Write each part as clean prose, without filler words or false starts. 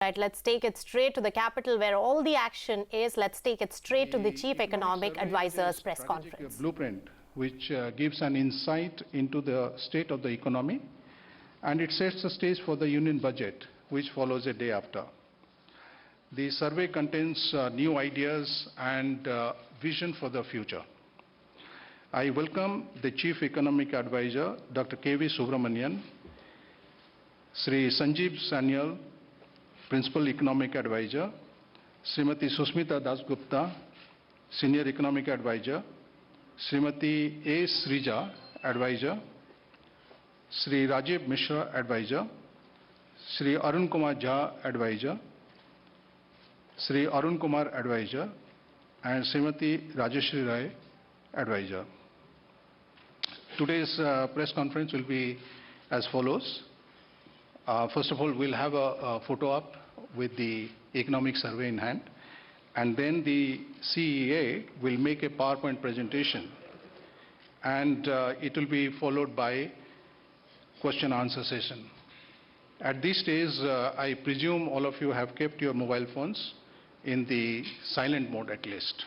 Right, let's take it straight to the capital where all the action is. Let's take it straight to the Chief Economic Advisor's press conference. Blueprint, which gives an insight into the state of the economy, and it sets the stage for the union budget, which follows a day after. The survey contains new ideas and vision for the future. I welcome the Chief Economic Advisor, Dr. K.V. Subramanian, Sri Sanjeev Sanyal, Principal Economic Advisor, Srimati Susmita Dasgupta, Senior Economic Advisor, Srimati A. Srija, Advisor, Sri Rajiv Mishra, Advisor, Sri Arun Kumar Jha, Advisor, Sri Arun Kumar, Advisor, and Srimati Rajeshri Rai, Advisor. Today's press conference will be as follows. First of all, we'll have a photo up with the economic survey in hand, and then the CEA will make a PowerPoint presentation, and it will be followed by question-answer session. At this stage, I presume all of you have kept your mobile phones in the silent mode at least.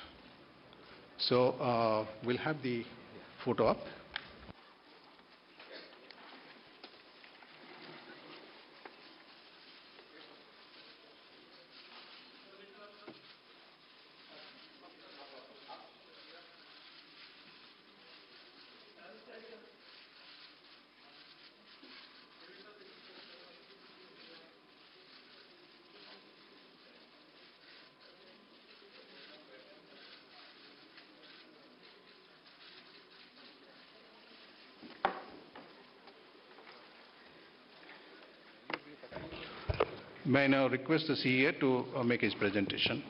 So we'll have the photo up. May I now request the CEA to make his presentation.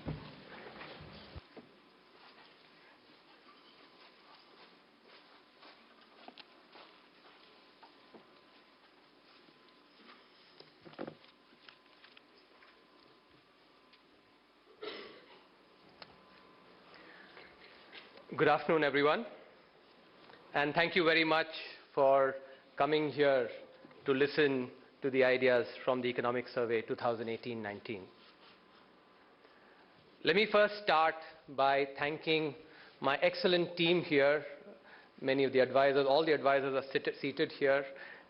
Good afternoon, everyone, and thank you very much for coming here to listen to the ideas from the Economic Survey 2018-19. Let me first start by thanking my excellent team here, many of the advisors, all the advisors are seated here,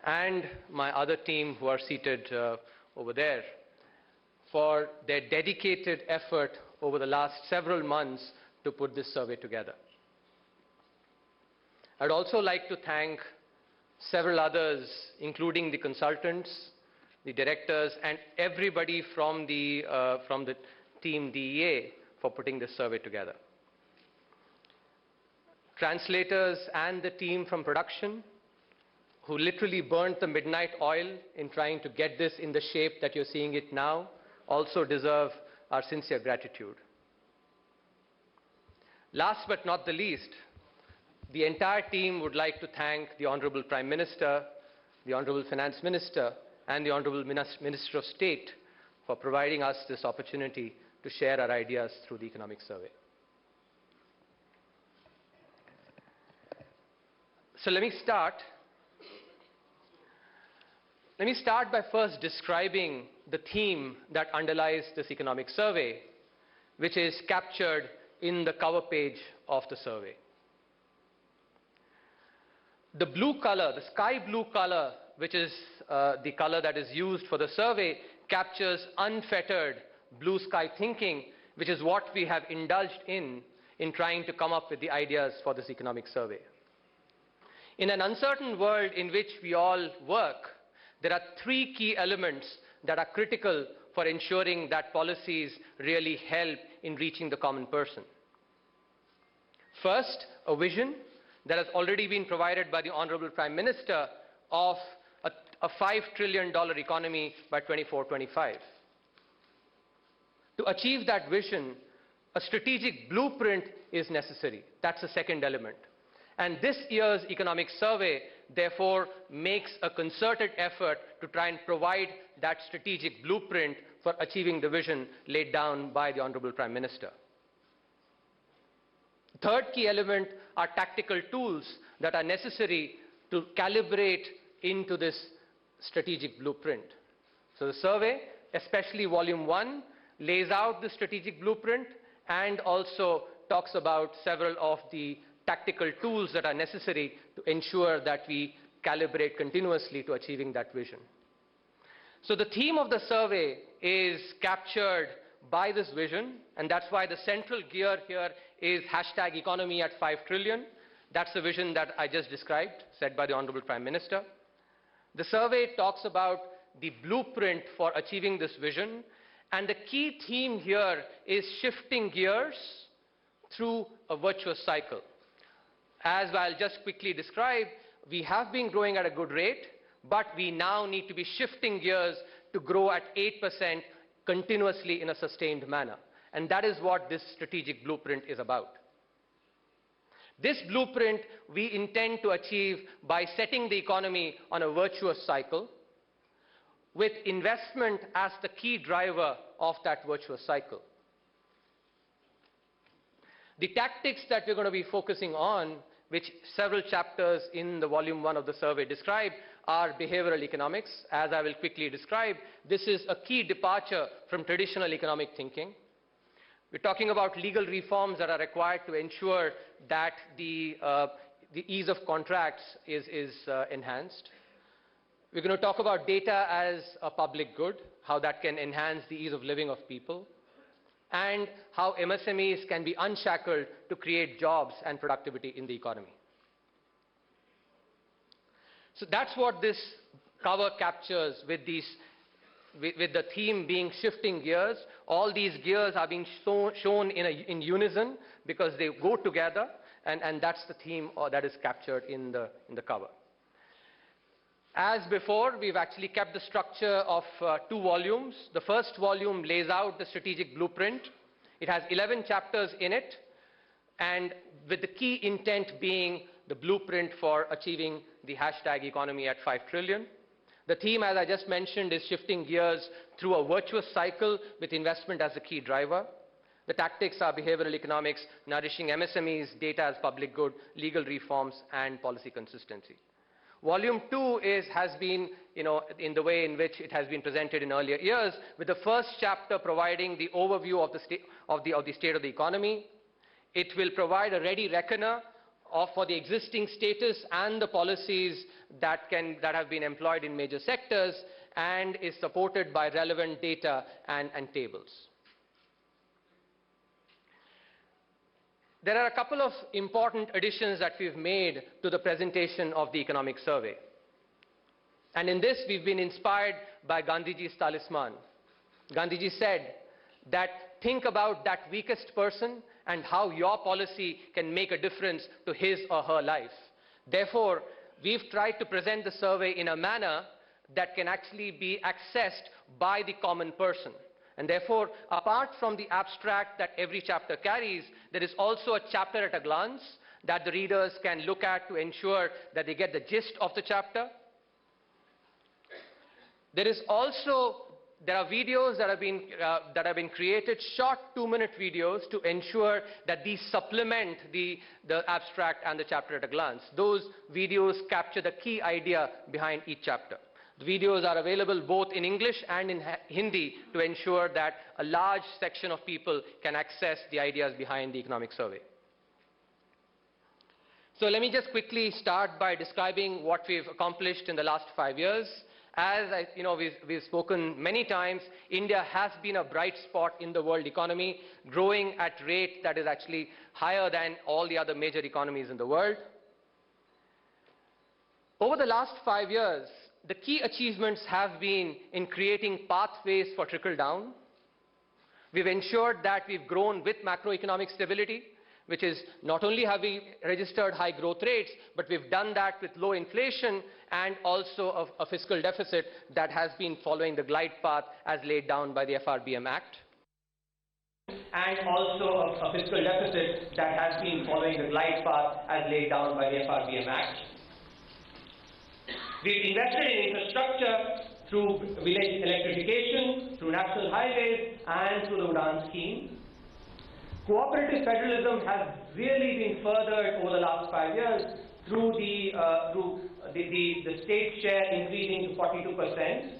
and my other team who are seated over there, for their dedicated effort over the last several months to put this survey together. I'd also like to thank several others, including the consultants, the directors, and everybody from the team DEA for putting this survey together. Translators and the team from production, who literally burnt the midnight oil in trying to get this in the shape that you're seeing it now, also deserve our sincere gratitude. Last but not the least, the entire team would like to thank the Honorable Prime Minister, the Honorable Finance Minister, and the Honorable Minister of State for providing us this opportunity to share our ideas through the economic survey. So let me start by first describing the theme that underlies this economic survey, which is captured in the cover page of the survey. The blue color, the sky blue color, which is the color that is used for the survey, captures unfettered blue sky thinking, which is what we have indulged in trying to come up with the ideas for this economic survey. In an uncertain world in which we all work, there are three key elements that are critical for ensuring that policies really help in reaching the common person. First, a vision that has already been provided by the Honorable Prime Minister of a $5 trillion economy by 2024-25. To achieve that vision, a strategic blueprint is necessary. That's the second element. And this year's economic survey, therefore, makes a concerted effort to try and provide that strategic blueprint for achieving the vision laid down by the Honorable Prime Minister. Third key element are tactical tools that are necessary to calibrate into this strategic blueprint. So the survey especially Volume 1, lays out the strategic blueprint and also talks about several of the tactical tools that are necessary to ensure that we calibrate continuously to achieving that vision. So the theme of the survey is captured by this vision, and that's why the central gear here is hashtag economy at 5 trillion. That's the vision that I just described, said by the Honorable Prime Minister. The survey talks about the blueprint for achieving this vision, and the key theme here is shifting gears through a virtuous cycle. As I'll just quickly describe, we have been growing at a good rate, but we now need to be shifting gears to grow at 8% continuously in a sustained manner. And that is what this strategic blueprint is about. This blueprint we intend to achieve by setting the economy on a virtuous cycle, with investment as the key driver of that virtuous cycle. The tactics that we're going to be focusing on, which several chapters in the Volume 1 of the survey describe, are behavioral economics. As I will quickly describe, this is a key departure from traditional economic thinking. We're talking about legal reforms that are required to ensure that the ease of contracts is enhanced. We're going to talk about data as a public good, how that can enhance the ease of living of people, and how MSMEs can be unshackled to create jobs and productivity in the economy. So that's what this cover captures with the theme being shifting gears. All these gears are being shown in unison because they go together, and that's the theme that is captured in the cover. As before, we've actually kept the structure of 2 volumes. The first volume lays out the strategic blueprint. It has 11 chapters in it, and with the key intent being the blueprint for achieving the hashtag economy at 5 trillion. The theme, as I just mentioned, is shifting gears through a virtuous cycle with investment as the key driver. The tactics are behavioral economics, nourishing MSMEs, data as public good, legal reforms, and policy consistency. Volume 2 has been, in the way in which it has been presented in earlier years, with the first chapter providing the overview of the state of the economy. It will provide a ready reckoner for the existing status and the policies that have been employed in major sectors, and is supported by relevant data and tables. There are a couple of important additions that we've made to the presentation of the economic survey. And in this, we've been inspired by Gandhiji's talisman. Gandhiji said that think about that weakest person and how your policy can make a difference to his or her life. Therefore, we've tried to present the survey in a manner that can actually be accessed by the common person. And therefore, apart from the abstract that every chapter carries, there is also a chapter at a glance that the readers can look at to ensure that they get the gist of the chapter. There are videos that have been created, short 2-minute videos, to ensure that these supplement the abstract and the chapter at a glance. Those videos capture the key idea behind each chapter. The videos are available both in English and in Hindi to ensure that a large section of people can access the ideas behind the economic survey. So let me just quickly start by describing what we've accomplished in the last 5 years. As we've spoken many times, India has been a bright spot in the world economy, growing at a rate that is actually higher than all the other major economies in the world. Over the last 5 years, the key achievements have been in creating pathways for trickle-down. We've ensured that we've grown with macroeconomic stability, which is not only have we registered high growth rates, but we've done that with low inflation and also a fiscal deficit that has been following the glide path as laid down by the FRBM Act. And also a fiscal deficit that has been following the glide path as laid down by the FRBM Act. We've invested in infrastructure through village electrification, through national highways, and through the UDAN scheme. Cooperative federalism has really been furthered over the last 5 years through the state share increasing to 42%.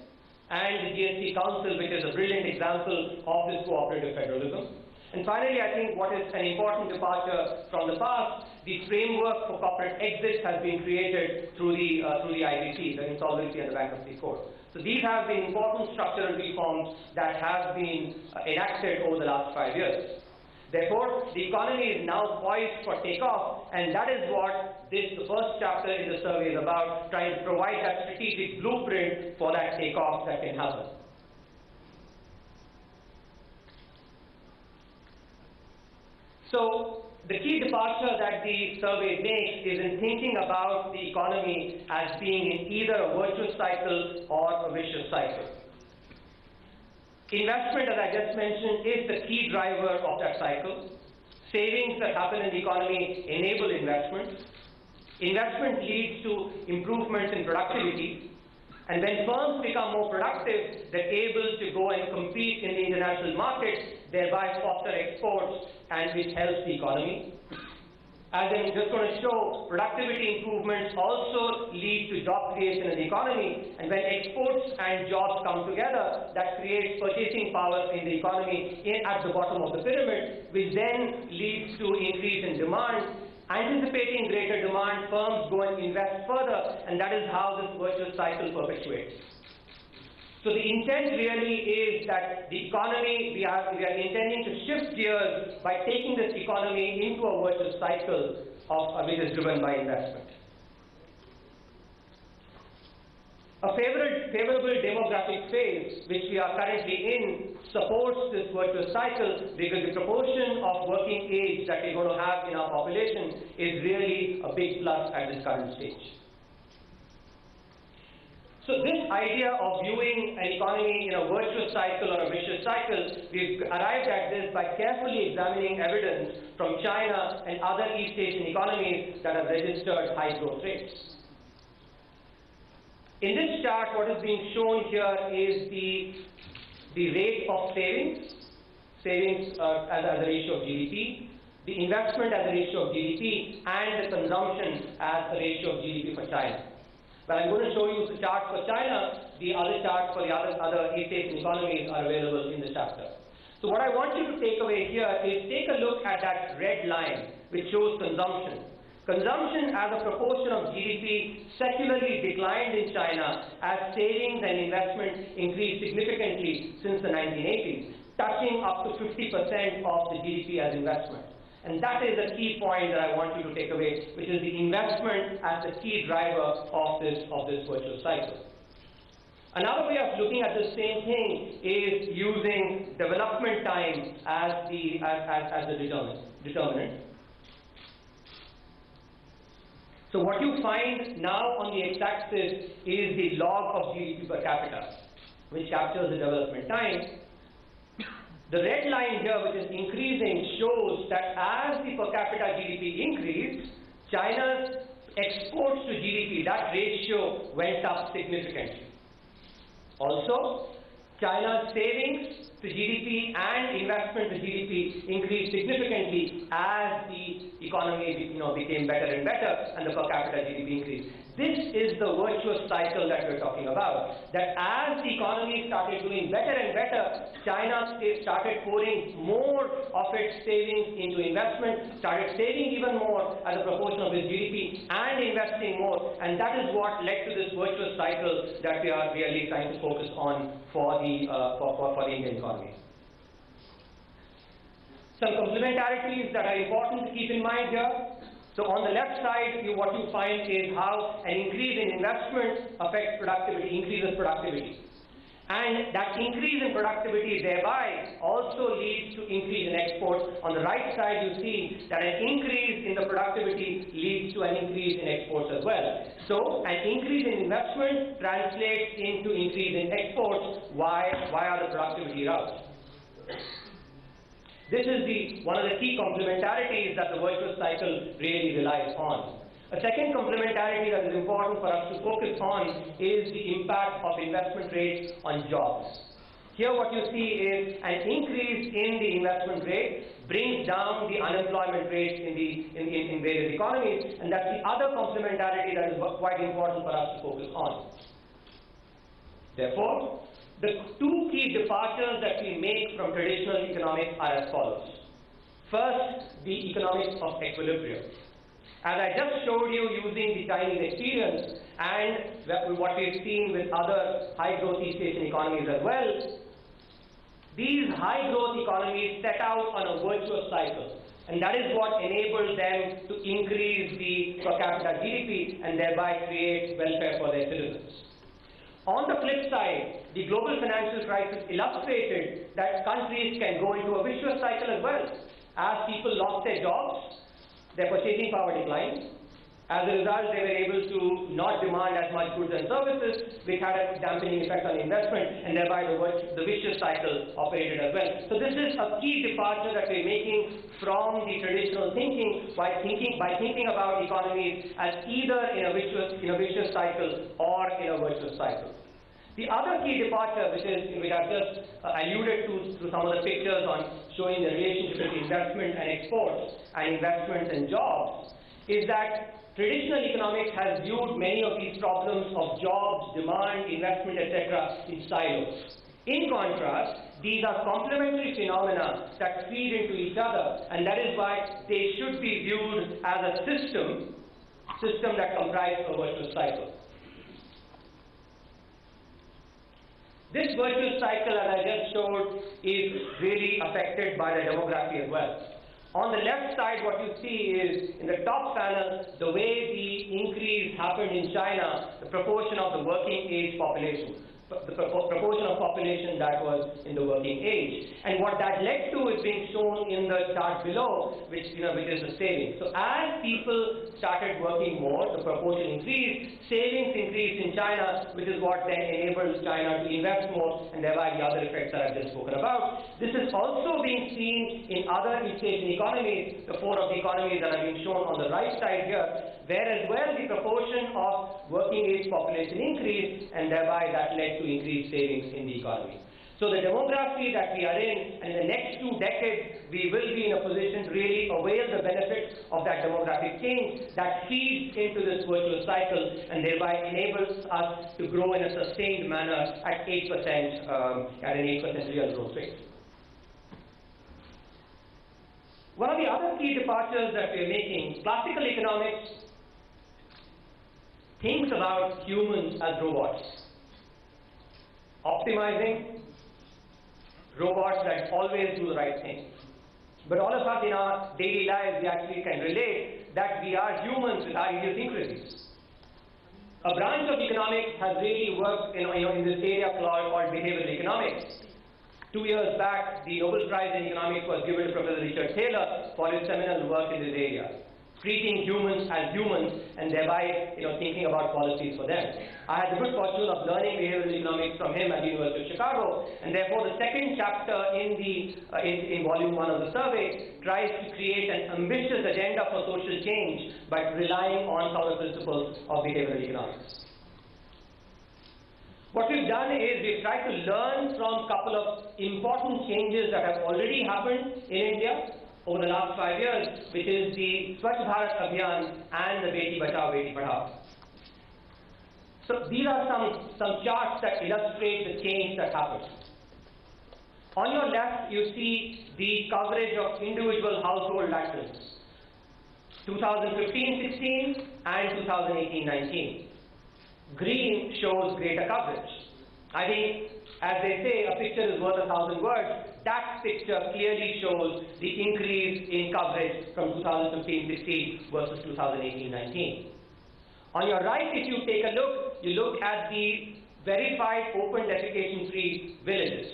and the GST Council, which is a brilliant example of this cooperative federalism. And finally, I think what is an important departure from the past, the framework for corporate exits has been created through the IBC, the Insolvency and the Bankruptcy Code. So these have been important structural reforms that have been enacted over the last 5 years. Therefore, the economy is now poised for takeoff, and that is what the first chapter in the survey is about, trying to provide that strategic blueprint for that takeoff that can happen. So, the key departure that the survey makes is in thinking about the economy as being in either a virtuous cycle or a vicious cycle. Investment, as I just mentioned, is the key driver of that cycle. Savings that happen in the economy enable investment. Investment leads to improvements in productivity. And when firms become more productive, they're able to go and compete in the international market, thereby foster exports, and which helps the economy. As I'm just going to show, productivity improvements also lead to job creation in the economy, and when exports and jobs come together, that creates purchasing power in the economy at the bottom of the pyramid, which then leads to increase in demand. Anticipating greater demand, firms go and invest further, and that is how this virtuous cycle perpetuates. So the intent really is that the economy, we are intending to shift gears by taking this economy into a virtuous cycle which is driven by investment. A favorable demographic phase, which we are currently in, supports this virtuous cycle because the proportion of working age that we're going to have in our population is really a big plus at this current stage. So this idea of viewing an economy in a virtuous cycle or a vicious cycle, we've arrived at this by carefully examining evidence from China and other East Asian economies that have registered high growth rates. In this chart, what is being shown here is the rate of savings as a ratio of GDP, the investment as a ratio of GDP, and the consumption as a ratio of GDP for China. But I'm going to show you the chart for China. The other charts for the other East Asian economies are available in the chapter. So what I want you to take away here is take a look at that red line which shows consumption. Consumption as a proportion of GDP secularly declined in China as savings and investment increased significantly since the 1980s, touching up to 50% of the GDP as investment. And that is a key point that I want you to take away, which is the investment as the key driver of this virtuous cycle. Another way of looking at the same thing is using development time as the determinant. So what you find now on the x-axis is the log of GDP per capita, which captures the development time. The red line here, which is increasing, shows that as the per capita GDP increased, China's exports to GDP, that ratio went up significantly. Also, China's savings to GDP and investment to GDP increased significantly as the economy became better and better and the per capita GDP increased. This is the virtuous cycle that we're talking about. That as the economy started doing better and better, China started pouring more of its savings into investment, started saving even more as a proportion of its GDP and investing more. And that is what led to this virtuous cycle that we are really trying to focus on for the Indian economy. Some complementarities that are important to keep in mind here. So on the left side, what you find is how an increase in investment affects productivity, increases productivity. And that increase in productivity thereby also leads to increase in exports. On the right side, you see that an increase in the productivity leads to an increase in exports as well. So an increase in investment translates into increase in exports via the productivity route. This is one of the key complementarities that the virtuous cycle really relies on. A second complementarity that is important for us to focus on is the impact of investment rates on jobs. Here what you see is an increase in the investment rate brings down the unemployment rate in various economies, and that's the other complementarity that is quite important for us to focus on. Therefore, the two key departures that we make from traditional economics are as follows. First, the economics of equilibrium. As I just showed you using the Chinese experience and what we've seen with other high-growth East Asian economies as well, these high-growth economies set out on a virtuous cycle. And that is what enabled them to increase the per capita GDP and thereby create welfare for their citizens. On the flip side, the global financial crisis illustrated that countries can go into a vicious cycle as well. As people lost their jobs, their purchasing power declined. As a result, they were able to not demand as much goods and services, which had a dampening effect on investment, and thereby the vicious cycle operated as well. So this is a key departure that we're making from the traditional thinking by thinking about economies as either in a vicious cycle or in a virtuous cycle. The other key departure, which I've just alluded to through some of the pictures on showing the relationship between investment and exports and investments and jobs, is that traditional economics has viewed many of these problems of jobs, demand, investment, etc. in silos. In contrast, these are complementary phenomena that feed into each other, and that is why they should be viewed as a system that comprises a virtuous cycle. This virtuous cycle, as I just showed, is really affected by the demography as well. On the left side, what you see is, in the top panel, the way the increase happened in China, the proportion of the working age population, the proportion of population that was in the working age. And what that led to is being shown in the chart below, which is the savings. So as people started working more, the proportion increased, savings increased in China, which is what then enables China to invest more, and thereby the other effects that I've just spoken about. This is also being seen in other East Asian economies, the four of the economies that have been shown on the right side here, where as well the proportion of working age population increased, and thereby that led to increased savings in the economy. So the demography that we are in, and in the next 2 decades, we will be in a position to really avail the benefits of that demographic change that feeds into this virtuous cycle and thereby enables us to grow in a sustained manner at 8%, at an 8% real growth rate. One of the other key departures that we're making, classical economics thinks about humans as robots, optimizing robots that always do the right thing. But all of us in our daily lives, we actually can relate that we are humans with our idiosyncrasies. A branch of economics has really worked in this area called behavioral economics. 2 years back, the Nobel Prize in Economics was given to Professor Richard Taylor for his seminal work in this area, treating humans as humans and thereby thinking about policies for them. I had the good fortune of learning behavioral economics from him at the University of Chicago, and therefore the second chapter in volume 1 of the survey tries to create an ambitious agenda for social change by relying on some of the principles of behavioral economics. What we've done is we've tried to learn from a couple of important changes that have already happened in India over the last 5 years, which is the Swachh Bharat Abhiyan and the Beti Bachao, Beti Padhao. So these are some charts that illustrate the change that happened. On your left, you see the coverage of individual household laterals, 2015-16 and 2018-19. Green shows greater coverage. I think, as they say, a picture is worth 1,000 words. That picture clearly shows the increase in coverage from 2015-16 versus 2018-19. On your right, if you take a look, you look at the verified open defecation-free villages.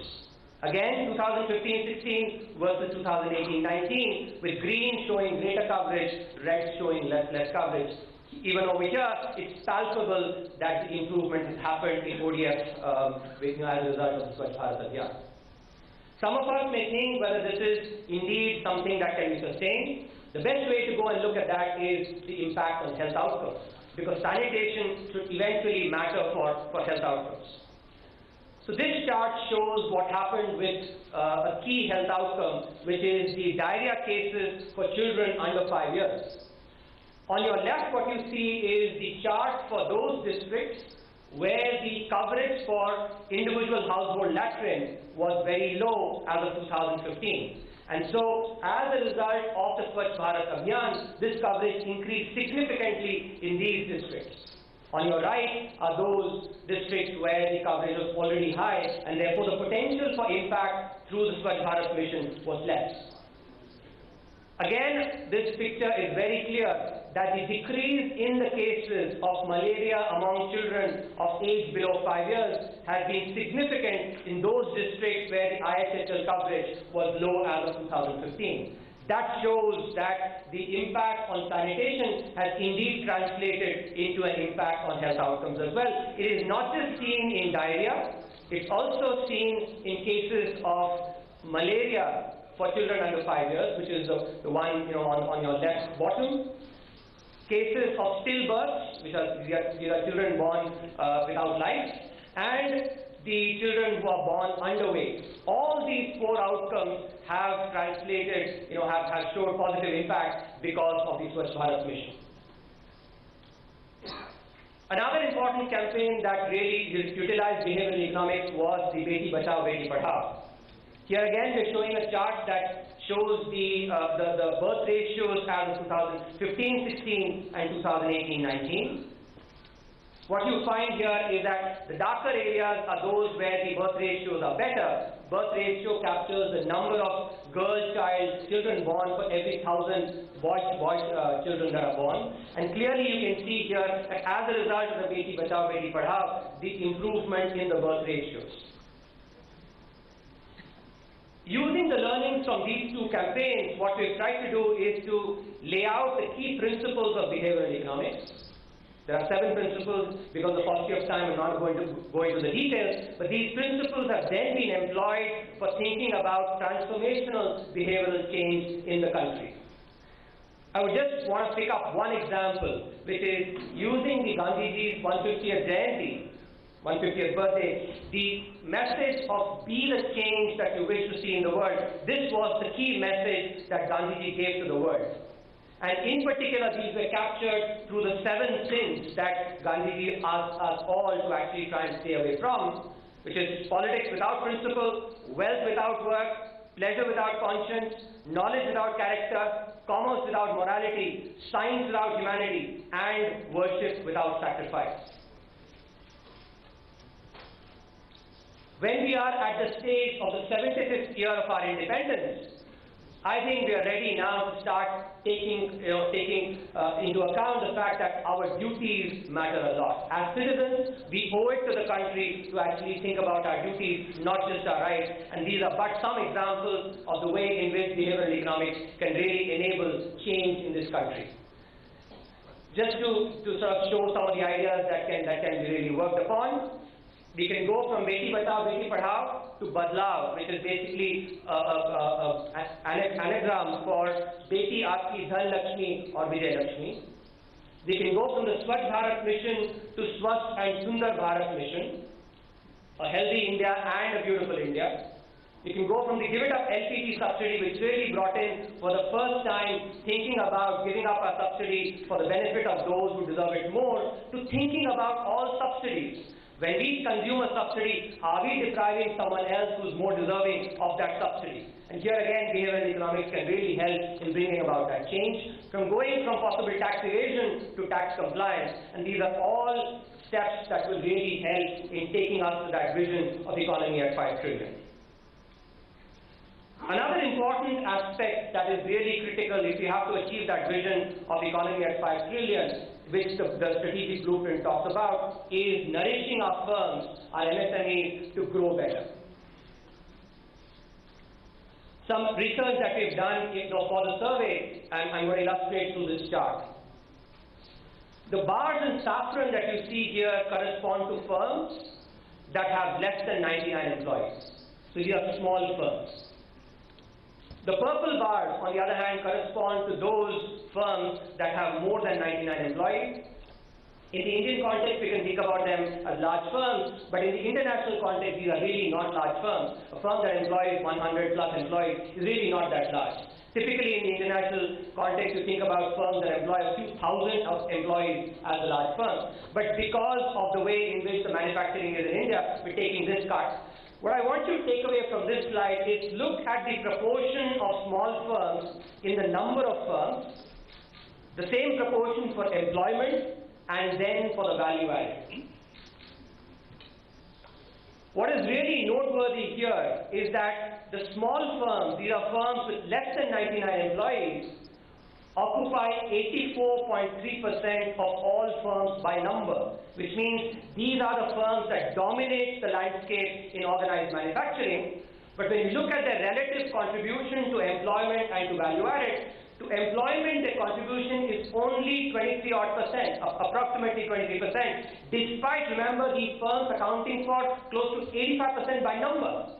Again, 2015-16 versus 2018-19, with green showing greater coverage, red showing less coverage. Even over here, it's palpable that the improvement has happened in ODF as a result of the Swachh Bharat Abhiyan. Some of us may think whether this is indeed something that can be sustained. The best way to go and look at that is the impact on health outcomes, because sanitation should eventually matter for health outcomes. So this chart shows what happened with a key health outcome, which is the diarrhea cases for children under 5 years. On your left, what you see is the chart for those districts where the coverage for individual household latrine was very low as of 2015. And so, as a result of the Swachh Bharat Abhiyan, this coverage increased significantly in these districts. On your right are those districts where the coverage was already high, and therefore the potential for impact through the Swachh Bharat mission was less. Again, this picture is very clear that the decrease in the cases of malaria among children of age below 5 years has been significant in those districts where the IHHL coverage was low as of 2015. That shows that the impact on sanitation has indeed translated into an impact on health outcomes as well. It is not just seen in diarrhea, it's also seen in cases of malaria for children under 5 years, which is the one on your left bottom. Cases of stillbirths, which are these are children born without life, and the children who are born underweight. All these 4 outcomes have translated, have showed positive impact because of the Swachh Bharat mission. Another important campaign that really utilized behavioral economics was the Beti Bachao, Beti Padhao. Here again, we're showing a chart that shows the birth ratios as of 2015-16 and 2018-19. What you find here is that the darker areas are those where the birth ratios are better. Birth ratio captures the number of children born for every 1,000 children that are born. And clearly you can see here that as a result of the Beti Bachao, Beti Padhao, the improvement in the birth ratios. Using the learnings from these 2 campaigns, what we've tried to do is to lay out the key principles of behavioral economics. There are 7 principles. Because of the paucity of time, I'm not going to go into the details, but these principles have then been employed for thinking about transformational behavioral change in the country. I would just want to pick up one example, which is using the Gandhiji's 150th Jayanti, 150th birthday, the message of be the change that you wish to see in the world. This was the key message that Gandhiji gave to the world. And in particular, these were captured through the 7 sins that Gandhiji asked us all to actually try and stay away from, which is politics without principle, wealth without work, pleasure without conscience, knowledge without character, commerce without morality, science without humanity, and worship without sacrifice. When we are at the stage of the 75th year of our independence, I think we are ready now to start taking into account the fact that our duties matter a lot. As citizens, we owe it to the country to actually think about our duties, not just our rights. And these are but some examples of the way in which behavioral economics can really enable change in this country. Just to sort of show some of the ideas that can be really worked upon, we can go from Beti Bachao, Beti Padhao to Badlav, which is basically an anagram for Beti Aapki Dhan Lakshmi or Vijay Lakshmi. We can go from the Swachh Bharat mission to Swachh and Sundar Bharat mission, a healthy India and a beautiful India. We can go from the Give It Up LPG subsidy, which really brought in for the first time thinking about giving up a subsidy for the benefit of those who deserve it more, to thinking about all subsidies. When we consume a subsidy, are we depriving someone else who's more deserving of that subsidy? And here again, behavioral economics can really help in bringing about that change, from going from possible tax evasion to tax compliance. And these are all steps that will really help in taking us to that vision of economy at 5 trillion. Another important aspect that is really critical if we have to achieve that vision of economy at 5 trillion, which the strategic blueprint talks about, is nourishing our firms, our MSMEs, to grow better. Some research that we've done for the survey, and I'm going to illustrate through this chart. The bars in saffron that you see here correspond to firms that have less than 99 employees. So these are small firms. The purple bars, on the other hand, correspond to those firms that have more than 99 employees. In the Indian context, we can think about them as large firms, but in the international context, these are really not large firms. A firm that employs 100 plus employees is really not that large. Typically, in the international context, you think about firms that employ a few thousand of employees as a large firm. But because of the way in which the manufacturing is in India, we're taking this cut. What I want you to take away from this slide is look at the proportion of small firms in the number of firms, the same proportion for employment, and then for the value added. What is really noteworthy here is that the small firms, these are firms with less than 99 employees, occupy 84.3% of all firms by number, which means these are the firms that dominate the landscape in organized manufacturing. But when you look at their relative contribution to employment and to value added, to employment, the contribution is only 23%, approximately 23%, despite, remember, these firms accounting for close to 85% by number.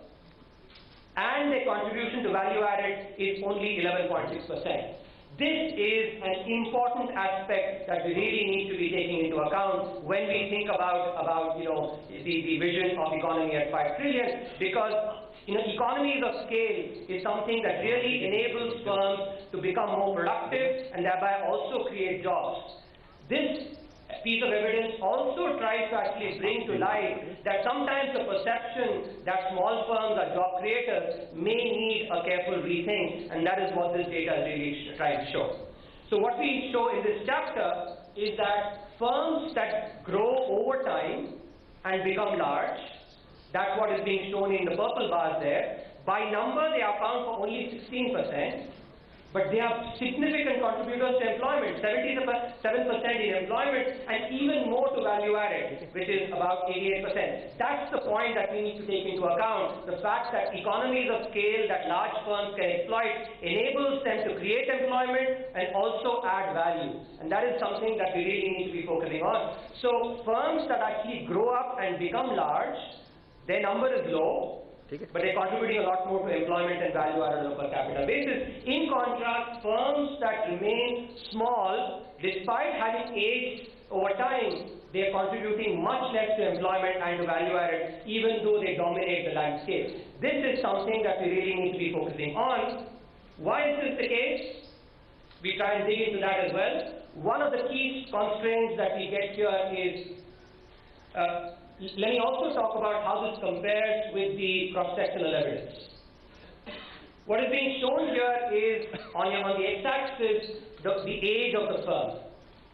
And the contribution to value added is only 11.6%. This is an important aspect that we really need to be taking into account when we think about the vision of economy at 5 trillion, because economies of scale is something that really enables firms to become more productive and thereby also create jobs. This piece of evidence also tries to actually bring to light that sometimes the perception that small firms are job creators may need a careful rethink, and that is what this data is really trying to show. So what we show in this chapter is that firms that grow over time and become large, that's what is being shown in the purple bars there. By number, they account for only 16%, but they are significant contributors to employment, 77% in employment, and even more to value added, which is about 88%. That's the point that we need to take into account, the fact that economies of scale that large firms can exploit enables them to create employment and also add value. And that is something that we really need to be focusing on. So firms that actually grow up and become large, their number is low, but they're contributing a lot more to employment and value added on a per capita basis. In contrast, firms that remain small, despite having aged over time, they are contributing much less to employment and to value added, even though they dominate the landscape. This is something that we really need to be focusing on. Why is this the case? We try and dig into that as well. One of the key constraints that we get here is let me also talk about how this compares with the cross-sectional evidence. What is being shown here is, on the x-axis, the age of the firm.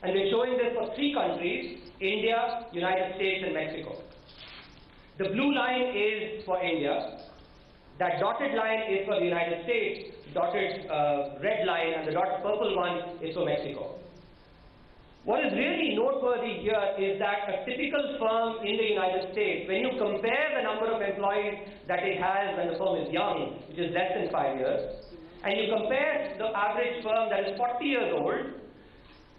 And we're showing this for 3 countries, India, United States, and Mexico. The blue line is for India. That dotted line is for the United States. Dotted red line and the dotted purple one is for Mexico. What is really noteworthy here is that a typical firm in the United States, when you compare the number of employees that it has when the firm is young, which is less than 5 years, and you compare the average firm that is 40 years old,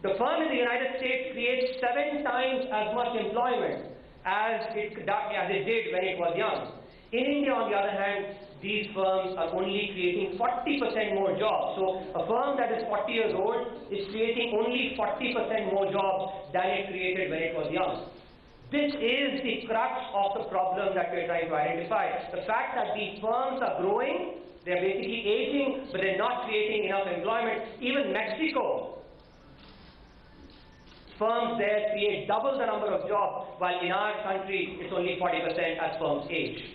the firm in the United States creates 7 times as much employment as it did when it was young. In India, on the other hand, these firms are only creating 40% more jobs. So a firm that is 40 years old is creating only 40% more jobs than it created when it was young. This is the crux of the problem that we're trying to identify. The fact that these firms are growing, they're basically aging, but they're not creating enough employment. Even Mexico, firms there create double the number of jobs, while in our country it's only 40% as firms age.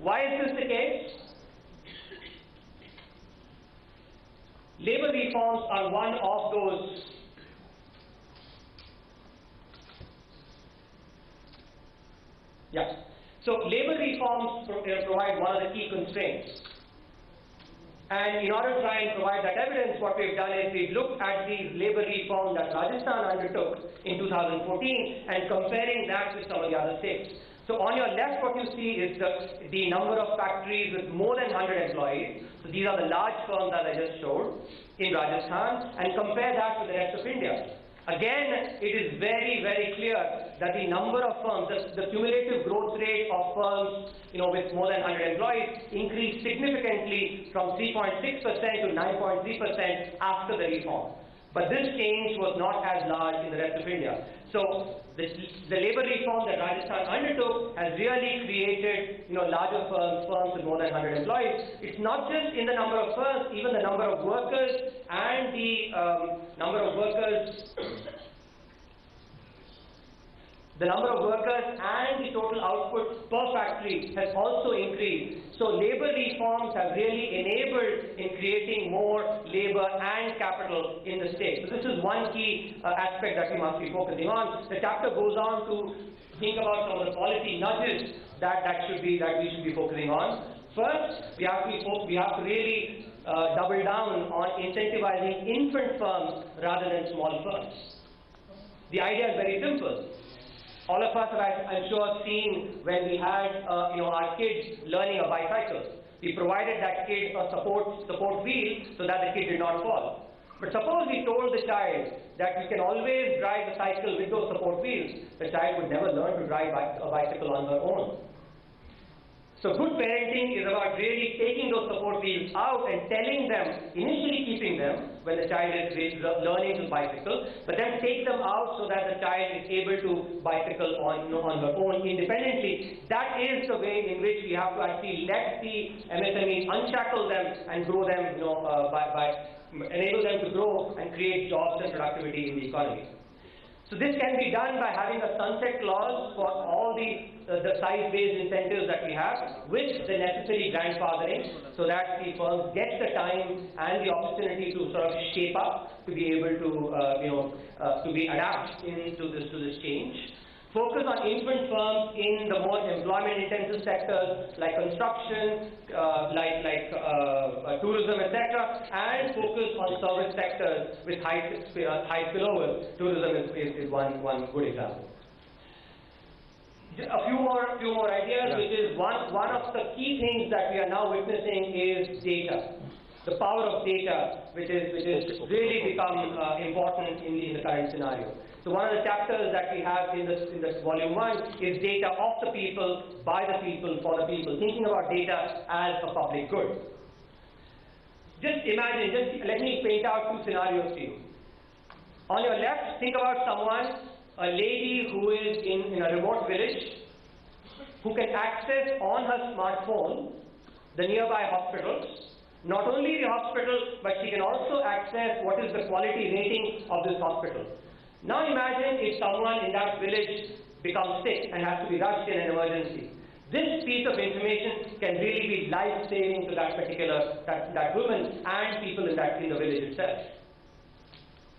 Why is this the case? Labor reforms are one of those So labor reforms provide one of the key constraints. And in order to try and provide that evidence, what we've done is we've looked at the labor reform that Rajasthan undertook in 2014 and comparing that with some of the other states. So on your left, what you see is the number of factories with more than 100 employees. So these are the large firms that I just showed in Rajasthan, and compare that with the rest of India. Again, it is very, very clear that the number of firms, the cumulative growth rate of firms, with more than 100 employees increased significantly from 3.6% to 9.3% after the reform. But this change was not as large in the rest of India. So the labour reform that Rajasthan undertook has really created, larger firms with more than 100 employees. It's not just in the number of firms, even the number of workers and the the number of workers and the total output per factory has also increased. So labour reforms have really enabled in creating more labour and capital in the state. So this is one key aspect that we must be focusing on. The chapter goes on to think about some of the policy nudges that we should be focusing on. First, we have to really double down on incentivizing infant firms rather than small firms. The idea is very simple. All of us have, I'm sure, seen when we had our kids learning a bicycle. We provided that kid a support wheel so that the kid did not fall. But suppose we told the child that you can always drive the cycle with those support wheels, the child would never learn to drive a bicycle on her own. So good parenting is about really taking those support wheels out and telling them, initially keeping them when the child is learning to bicycle, but then take them out so that the child is able to bicycle on her own independently. That is the way in which we have to actually let the MSMEs unshackle them and grow them, enable them to grow and create jobs and productivity in the economy. So this can be done by having a sunset clause for all the size-based incentives that we have with the necessary grandfathering so that the firms get the time and the opportunity to sort of shape up to be able to adapt into this change. Focus on infant firms in the more employment-intensive sectors like construction, tourism, etc., and focus on service sectors with high spillovers. Tourism is one good example. A few more ideas, which is one of the key things that we are now witnessing is data. The power of data, which is really become important in the current scenario. So one of the chapters that we have in this volume 1 is data of the people, by the people, for the people, thinking about data as a public good. Just imagine, let me paint out two scenarios to you. On your left, think about someone, a lady who is in a remote village, who can access on her smartphone the nearby hospitals. Not only the hospital, but she can also access what is the quality rating of this hospital. Now imagine if someone in that village becomes sick and has to be rushed in an emergency. This piece of information can really be life-saving to that woman and people in the village itself.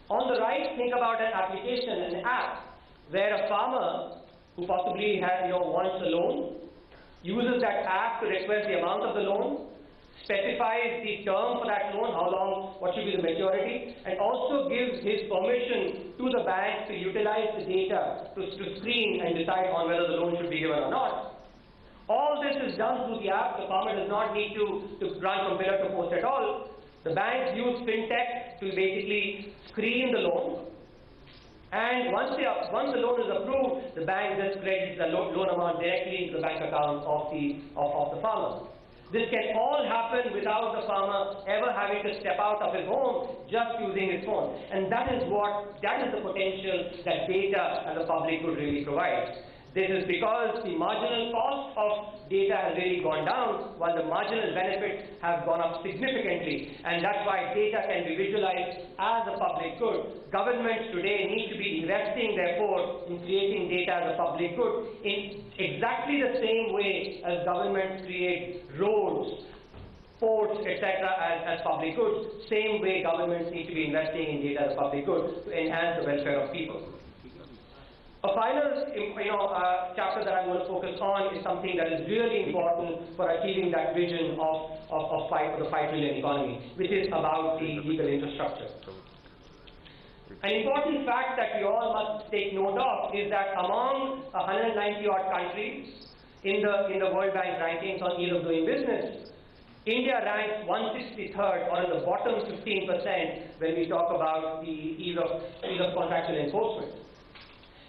On the right, think about an application, an app, where a farmer who possibly wants a loan uses that app to request the amount of the loan, specifies the term for that loan, how long, what should be the maturity, and also gives his permission to the bank to utilize the data to screen and decide on whether the loan should be given or not. All this is done through the app. The farmer does not need to run from pillar to post at all. The banks use fintech to basically screen the loan. And once the loan is approved, the bank just credits the loan amount directly into the bank account of the farmer. This can all happen without the farmer ever having to step out of his home, just using his phone. And that is the potential that data as a public good really provides. This is because the marginal cost of data has really gone down, while the marginal benefits have gone up significantly. And that's why data can be visualized as a public good. Governments today need to be investing, therefore, in creating data as a public good in exactly the same way as governments create roads, ports, etc. as public goods. Same way governments need to be investing in data as a public good to enhance the welfare of people. A final chapter that I'm going to focus on is something that is really important for achieving that vision of the 5 trillion economy, which is about the legal infrastructure. An important fact that we all must take note of is that among 190-odd countries in the World Bank rankings on ease of doing business, India ranks 163rd, or in the bottom 15% when we talk about the ease of contractual enforcement.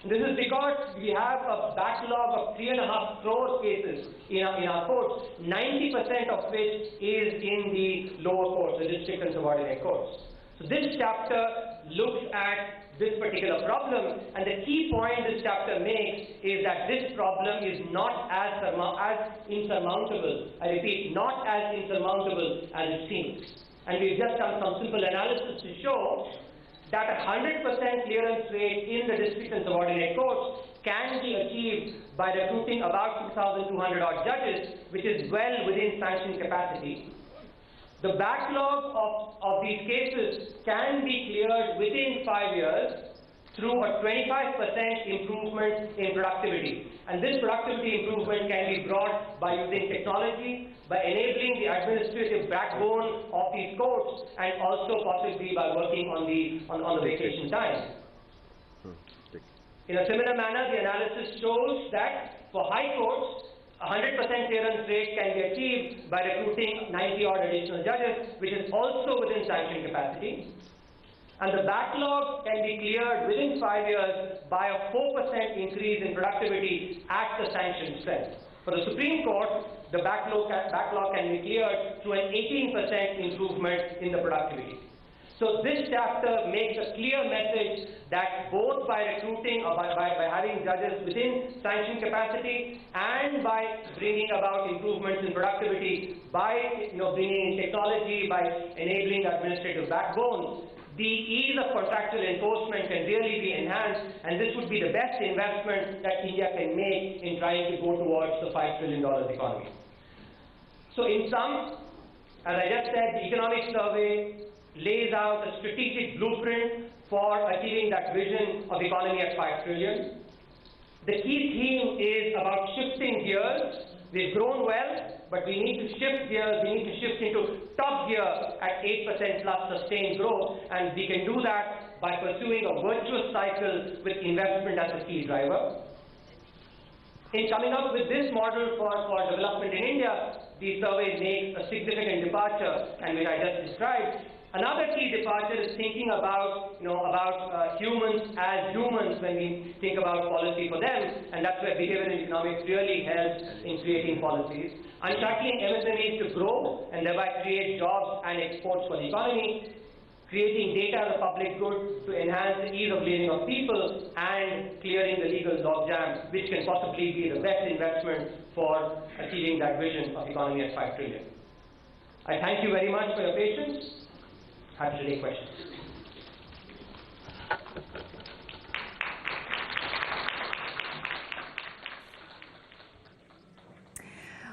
This is because we have a backlog of 3.5 crore cases in our courts, 90% of which is in the lower courts, the district and subordinate courts. So this chapter looks at this particular problem, and the key point this chapter makes is that this problem is not as insurmountable. I repeat, not as insurmountable as it seems. And we've just done some simple analysis to show that a 100% clearance rate in the district and subordinate courts can be achieved by recruiting about 2,200 odd judges, which is well within sanction capacity. The backlog of these cases can be cleared within 5 years through a 25% improvement in productivity. And this productivity improvement can be brought by using technology, by enabling the administrative backbone of these courts, and also possibly by working on the vacation time. In a similar manner, the analysis shows that for high courts, 100% clearance rate can be achieved by recruiting 90-odd additional judges, which is also within sanction capacity. And the backlog can be cleared within 5 years by a 4% increase in productivity at the sanction strength. For the Supreme Court, the backlog can be cleared through an 18% improvement in the productivity. So this chapter makes a clear message that both by recruiting or by having judges within sanction capacity and by bringing about improvements in productivity, by bringing in technology, by enabling administrative backbones, the ease of contractual enforcement can really be enhanced, and this would be the best investment that India can make in trying to go towards the $5 trillion economy. So in sum, as I just said, the economic survey lays out a strategic blueprint for achieving that vision of economy at 5 trillion. The key theme is about shifting gears. We've grown well, but we need to shift gears. We need to shift into top gear at 8% plus sustained growth, and we can do that by pursuing a virtuous cycle with investment as a key driver. In coming up with this model for development in India, the survey makes a significant departure, and which I just described. Another key departure is thinking about, humans as humans when we think about policy for them, and that's where behavioral economics really helps in creating policies. Unshackling MSMEs to grow and thereby create jobs and exports for the economy. Creating data as a public good to enhance the ease of living of people, and clearing the legal logjam, which can possibly be the best investment for achieving that vision of economy at 5 trillion. I thank you very much for your patience. Happy to take questions.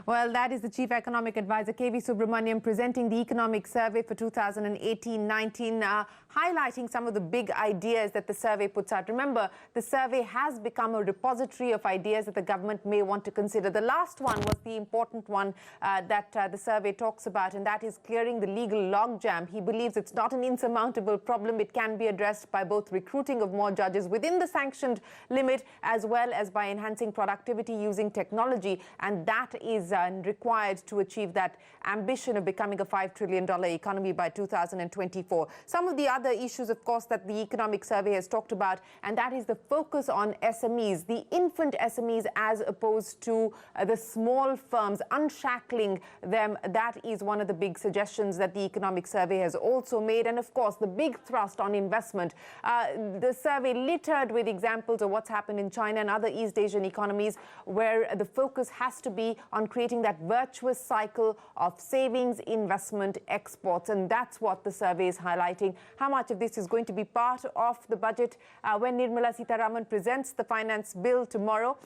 Well, that is the Chief Economic Advisor, K.V. Subramaniam, presenting the Economic Survey for 2018-19, highlighting some of the big ideas that the survey puts out. Remember, the survey has become a repository of ideas that the government may want to consider. The last one was the important one that the survey talks about, and that is clearing the legal logjam. He believes it's not an insurmountable problem. It can be addressed by both recruiting of more judges within the sanctioned limit, as well as by enhancing productivity using technology, and that is required to achieve that ambition of becoming a $5 trillion economy by 2024. Some of the other issues, of course, that the Economic Survey has talked about, and that is the focus on SMEs, the infant SMEs as opposed to the small firms, unshackling them. That is one of the big suggestions that the Economic Survey has also made. And of course, the big thrust on investment. The survey littered with examples of what's happened in China and other East Asian economies, where the focus has to be on creating that virtuous cycle of savings, investment, exports. And that's what the survey is highlighting. How much of this is going to be part of the budget when Nirmala Sitharaman presents the finance bill tomorrow?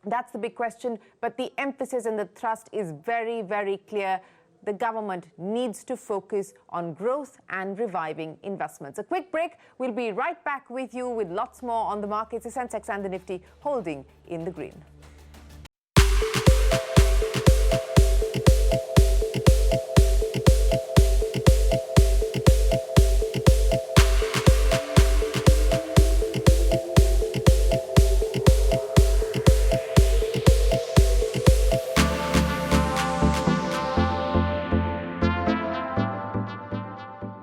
That's the big question. But the emphasis and the thrust is very, very clear. The government needs to focus on growth and reviving investments. A quick break. We'll be right back with you with lots more on the markets. The Sensex and the Nifty holding in the green.